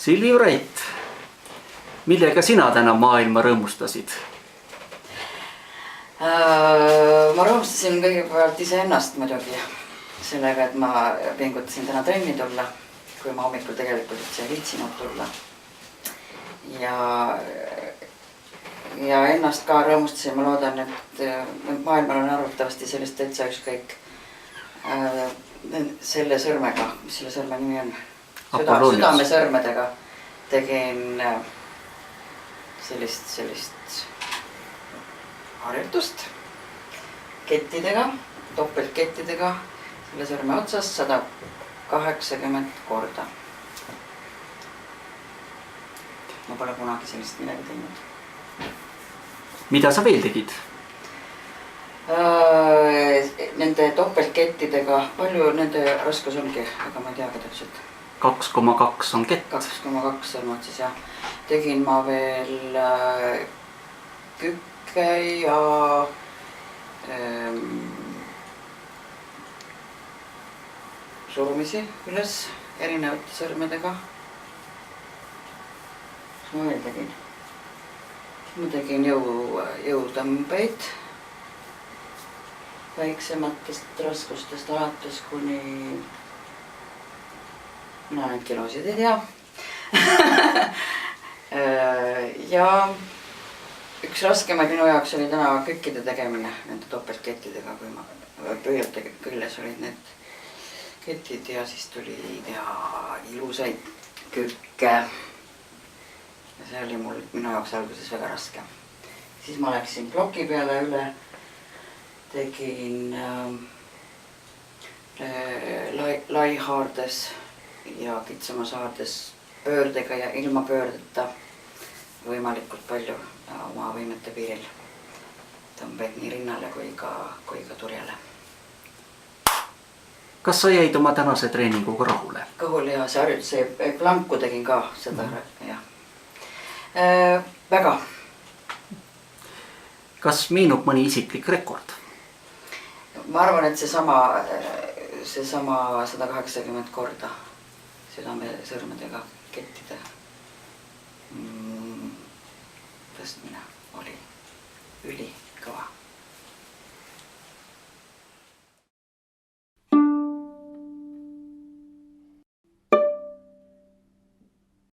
Silvi Vrait, millega sina täna maailma rõõmustasid? Ma rõõmustasin kõigepealt iseennast muidugi sellega, et ma pingutasin täna trenni tulla, kui ma hommikul tegelikult üldse ei viitsinud tulla. Ja ennast ka rõõmustasin, ma loodan, et maailmal on arvatavasti sellist täitsa ükskõik selle sõrmega, mis selle sõrme nimi on? Südamesõrmedega tegin sellist harjutust kettidega, topeltkettidega selle sõrme otsas 180 korda. Ma pole kunagi sellist midagi teinud. Mida sa veel tegid? Nende topeltkettidega, palju nende raskus ongi, aga ma ei teagi täpselt. 2,2 on kett. 2,2 on otsas, jah. Tegin ma veel kükke ja surumisi üles erinevate sõrmedega. Mis ma veel tegin? Ma tegin jõutõmbeid väiksematest raskustest alates kuni mina neid kilosid ei tea. Ja üks raskemaid minu jaoks oli täna kükkide tegemine nende topeltkettidega, kui ma pöialt küljes olid need ketid ja siis tuli teha ilusaid kükke. Ja see oli minu jaoks alguses väga raske. Siis ma läksin ploki peale üle, tegin laihaardes ja kitsamas haardes pöördega ja ilma pöördeta võimalikult palju oma võimete piiril tõmbeid nii rinnale kui ka turjale. Kas sa jäid oma tänase treeninguga rahule? Kõhul ja see planku tegin ka seda, jah. Väga. Kas meenub mõni isiklik rekord? Ma arvan, et see sama 180 korda südamesõrmedega kettide tõstmine oli üli.